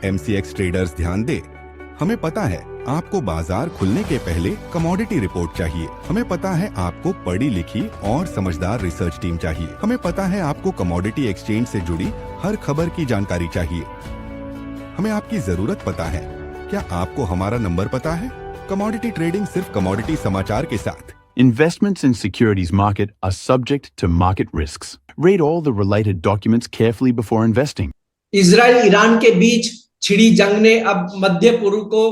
MCX traders ध्यान दे। हमें पता है आपको बाजार खुलने के पहले कमोडिटी रिपोर्ट चाहिए। हमें पता है आपको पढ़ी लिखी और समझदार रिसर्च टीम चाहिए। हमें पता है आपको कमोडिटी एक्सचेंज से जुड़ी हर खबर की जानकारी चाहिए। हमें आपकी जरूरत पता है। क्या आपको हमारा नंबर पता है? कमोडिटी ट्रेडिंग सिर्फ कमोडिटी समाचार के साथ। Investments in securities market are subject to market risks. Read all the related documents carefully before investing. Israel Iran के बीच छिड़ी जंग ने अब मध्य पूर्व को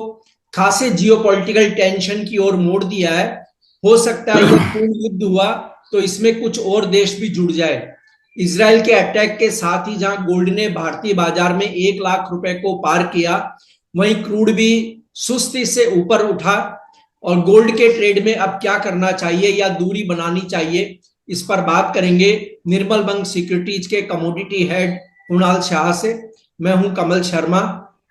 खासे जियोपॉलिटिकल टेंशन की ओर मोड़ दिया है। हो सकता है यह पूर्ण युद्ध हुआ तो इसमें कुछ और देश भी जुड़ जाए। इजराइल के अटैक के साथ ही जहां गोल्ड ने भारतीय बाजार में 1 लाख रुपए को पार किया, वहीं क्रूड भी सुस्ती से ऊपर उठा। और गोल्ड के ट्रेड में अब क्या करना चाहिए या दूरी बनानी चाहिए, इस पर बात करेंगे निर्मल बंग सिक्योरिटीज के कमोडिटी हेड कुणाल शाह से। मैं हूं कमल शर्मा।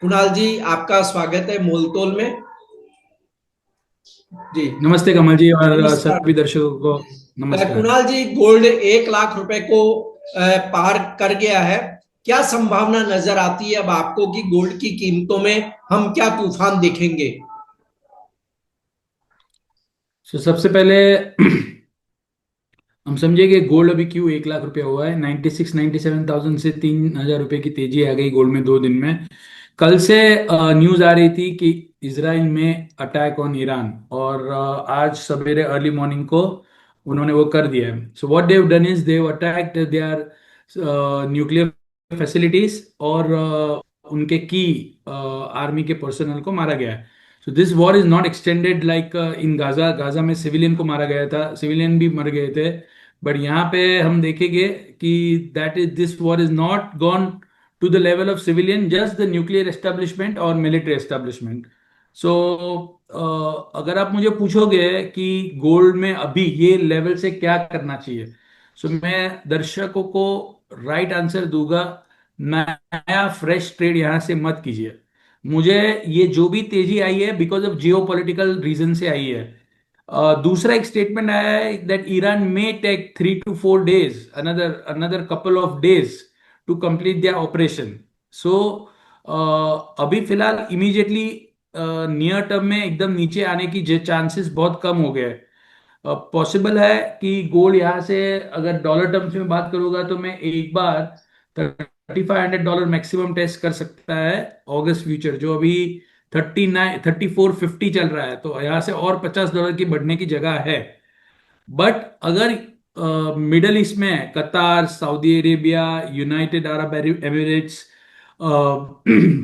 कुणाल जी, आपका स्वागत है मोलतोल में। जी नमस्ते कमल जी और सभी दर्शकों को नमस्कार। कुणाल जी, गोल्ड 1 लाख रुपए को पार कर गया है। क्या संभावना नजर आती है अब आपको कि गोल्ड की कीमतों में हम क्या तूफान देखेंगे? सबसे पहले हम समझे कि गोल्ड अभी क्यों 1 लाख रुपया हुआ है। 97,000 से 3,000 रुपए की तेजी आ गई गोल्ड में 2 दिन में। कल से न्यूज आ रही थी कि इजराइल में अटैक ऑन ईरान, और आज सवेरे अर्ली मॉर्निंग को उन्होंने वो कर दिया है। So what they have done is they have attacked their nuclear facilities, और उनके की आर्मी के पर्सनल को मारा गया है। So this war is not extended like in Gaza. Gaza में सिविलियन को मारा गया था, सिविलियन भी मर गए थे, बट यहाँ पे हम देखेंगे कि that is this war is not gone to the level of civilian, just the nuclear establishment और मिलिट्री एस्टेब्लिशमेंट। सो अगर आप मुझे पूछोगे कि गोल्ड में अभी ये लेवल से क्या करना चाहिए, सो मैं दर्शकों को राइट आंसर दूंगा, नया फ्रेश ट्रेड यहां से मत कीजिए। मुझे ये जो भी तेजी आई है because of geopolitical reason से आई है। दूसरा एक स्टेटमेंट आया है that Iran may take 3 to 4 days, another couple of days to complete their operation. So अभी फिलहाल इमीडिएटली नियर टर्म में एकदम नीचे आने की चांसेस बहुत कम हो गए। पॉसिबल है कि गोल्ड यहाँ से, अगर डॉलर टर्म्स में बात करूंगा तो मैं एक बार $3,500 मैक्सिमम टेस्ट कर सकता है अगस्त फ्यूचर, जो अभी 3450 चल रहा है। तो यहाँ से और $50 की बढ़ने की जगह है। बट अगर मिडल ईस्ट में कतार, Saudi Arabia, United Arab Emirates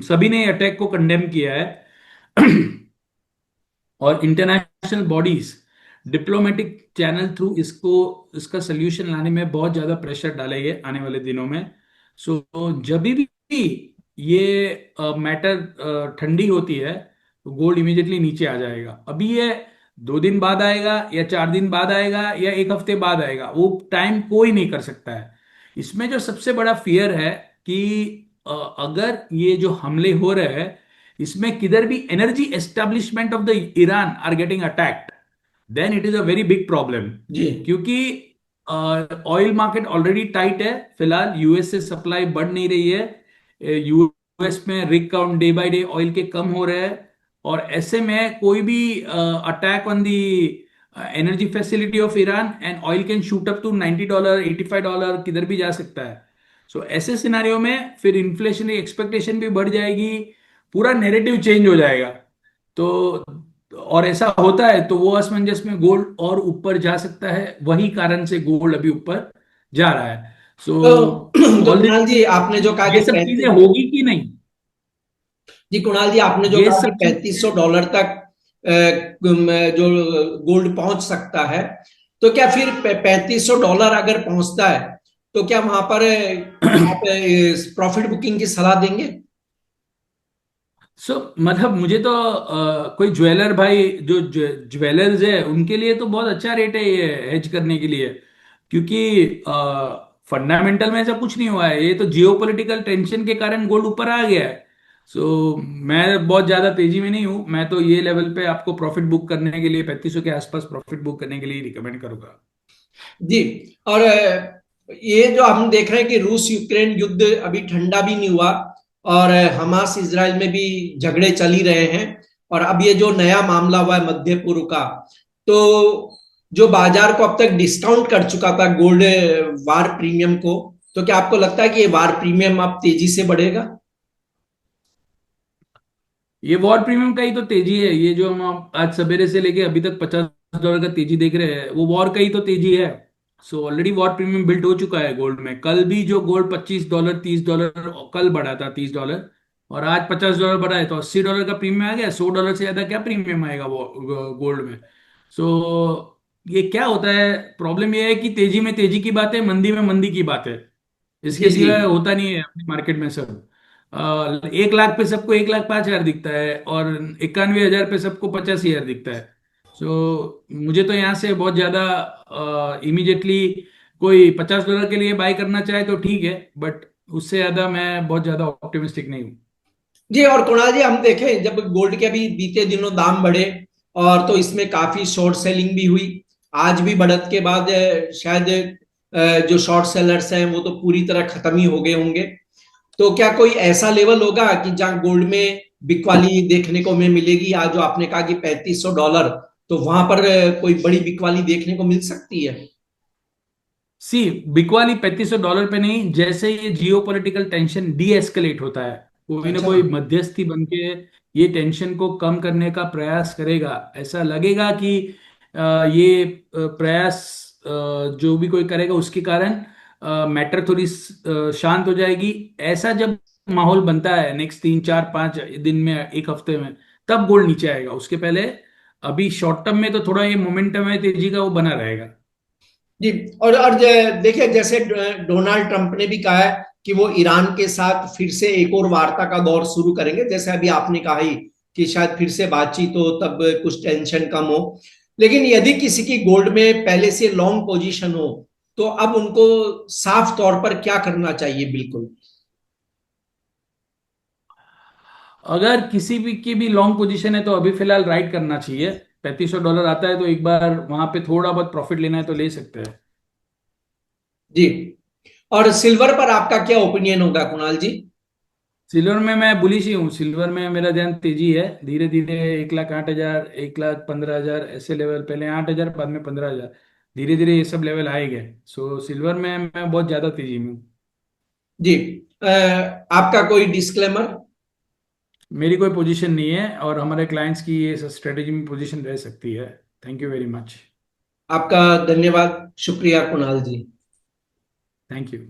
सभी ने अटैक को कंडेम किया है और international bodies diplomatic channel through इसका सोल्यूशन लाने में बहुत ज्यादा प्रेशर डालेंगे आने वाले दिनों में। सो जब भी ये मैटर ठंडी होती है तो गोल्ड इमीडिएटली नीचे आ जाएगा। अभी ये 2 दिन बाद आएगा या 4 दिन बाद आएगा या 1 हफ्ते बाद आएगा, वो टाइम कोई नहीं कर सकता है। इसमें जो सबसे बड़ा फियर है कि अगर ये जो हमले हो रहे हैं इसमें किधर भी energy establishment of the Iran are getting attacked, then it is a very big problem. क्योंकि ऑयल मार्केट ऑलरेडी टाइट है फिलहाल, यूएस से सप्लाई बढ़ नहीं रही है। यूएस में rig count day by day oil के कम हो रहे हैं, और ऐसे में कोई भी attack on the energy facility of Iran and oil can shoot up to $90, $85, किधर भी जा सकता है। सो ऐसे सिनारियो में फिर इन्फ्लेशनरी एक्सपेक्टेशन भी बढ़ जाएगी, पूरा नैरेटिव चेंज हो जाएगा। तो और ऐसा होता है तो वो असमंजस में गोल्ड और ऊपर जा सकता है, वही कारण से गोल्ड अभी ऊपर जा रहा है। तो कुणाल जी, आपने जो कहा ये सब चीजें होगी कि नहीं? जी कुणाल जी, आपने जो कहा कि $3500 तक जो गोल्ड पहुंच सकता है, तो क्या फिर $3500 अगर पहुंचता है तो क्या वहां पर आप प्रॉफिट बुकिंग की सलाह देंगे? मतलब मुझे तो कोई ज्वेलर भाई, जो ज्वेलर्स है उनके लिए तो बहुत अच्छा रेट है ये हेज करने के लिए, क्योंकि फंडामेंटल में ऐसा कुछ नहीं हुआ है। ये तो जियोपॉलिटिकल टेंशन के कारण गोल्ड ऊपर आ गया है। मैं बहुत ज्यादा तेजी में नहीं हूं। मैं तो ये लेवल पे आपको प्रॉफिट बुक करने के लिए 3500 के आसपास प्रॉफिट बुक करने के लिए रिकमेंड करूंगा जी। और ये जो हम देख रहे हैं कि रूस यूक्रेन युद्ध अभी ठंडा भी नहीं हुआ, और हमास इजराइल में भी झगड़े चल ही रहे हैं, और अब ये जो नया मामला हुआ है मध्य पूर्व का, तो जो बाजार को अब तक डिस्काउंट कर चुका था गोल्ड वार प्रीमियम को, तो क्या आपको लगता है कि ये वार प्रीमियम अब तेजी से बढ़ेगा? ये वॉर प्रीमियम का ही तो तेजी है। ये जो हम आज सवेरे से लेके अभी तक $50 का तेजी देख रहे हैं, वो वॉर का ही तो तेजी है। So already war premium build हो चुका है गोल्ड में। कल भी जो गोल्ड $25 $30 कल बढ़ा था, $30, और आज $50 बढ़ा है, तो $80 का प्रीमियम आ गया। $100 से ज्यादा क्या प्रीमियम आएगा वो गोल्ड में? सो ये क्या होता है, प्रॉब्लम ये है कि तेजी में तेजी की बात है, मंदी में मंदी की बात है। जी इसके जी। सिवाय होता नहीं है अपनी मार्केट में सब। 1 लाख पे सबको 1,05,000 दिखता है, और 91,000 पे सबको 85,000 दिखता है। सो मुझे तो यहाँ से बहुत ज्यादा इमीडिएटली कोई $50 के लिए बाय करना चाहे तो ठीक है, बट उससे ज्यादा मैं बहुत ज्यादा ऑप्टिमिस्टिक नहीं हूँ। जी, और कुणाल जी, हम देखें जब गोल्ड के अभी बीते दिनों दाम बढ़े, और तो इसमें काफी शॉर्ट सेलिंग भी हुई। आज भी बढ़त के बाद शायद जो शॉर्ट सेलर्स हैं वो तो पूरी तरह खत्म ही हो गए होंगे। तो क्या कोई ऐसा लेवल होगा कि जहां गोल्ड में बिकवाली देखने को हमें मिलेगी? आज जो आपने कहा कि $3500, तो वहां पर कोई बड़ी बिकवाली देखने को मिल सकती है? सी, बिकवाली $3500 पे नहीं, जैसे ये जियो पॉलिटिकल टेंशन डी एस्केलेट होता है, कोई ना अच्छा। कोई मध्यस्थी बन के ये टेंशन को कम करने का प्रयास करेगा। ऐसा लगेगा कि ये प्रयास जो भी कोई करेगा उसके कारण मैटर थोड़ी शांत हो जाएगी। ऐसा जब माहौल बनता है नेक्स्ट 3 4 5 दिन में, एक हफ्ते में, तब गोल्ड नीचे आएगा। उसके पहले अभी शॉर्ट टर्म में तो थोड़ा ये मोमेंटम है तेजी का, वो बना रहेगा। जी। और देखिए, जैसे डोनाल्ड ट्रंप ने भी कहा है कि वो ईरान के साथ फिर से एक और वार्ता का दौर शुरू करेंगे, जैसे अभी आपने कहा ही कि शायद फिर से बातचीत हो, तब कुछ टेंशन कम हो। लेकिन यदि किसी की गोल्ड में पहले से लॉन्ग पोजीशन हो, तो अब उनको साफ तौर पर क्या करना चाहिए? बिल्कुल। अगर किसी भी की भी लॉन्ग पोजीशन है तो अभी फिलहाल राइट करना चाहिए। $3500 आता है तो एक बार वहां पे थोड़ा बहुत प्रॉफिट लेना है तो ले सकते हैं। जी। और सिल्वर पर आपका क्या ओपिनियन होगा कुणाल जी? सिल्वर में मैं बुलिश ही हूँ। सिल्वर में मेरा ध्यान तेजी है, धीरे धीरे 1,08,000 1,15,000 ऐसे लेवल, पहले 8,000 बाद में 15,000, धीरे धीरे ये सब लेवल आएंगे। सो सिल्वर में मैं बहुत ज्यादा तेजी में हूँ। जी। आपका कोई डिस्क्लेमर? मेरी कोई पोजीशन नहीं है, और हमारे क्लाइंट्स की ये स्ट्रेटेजी में पोजीशन रह सकती है। Thank you very much. आपका धन्यवाद, शुक्रिया कुणाल जी। Thank you.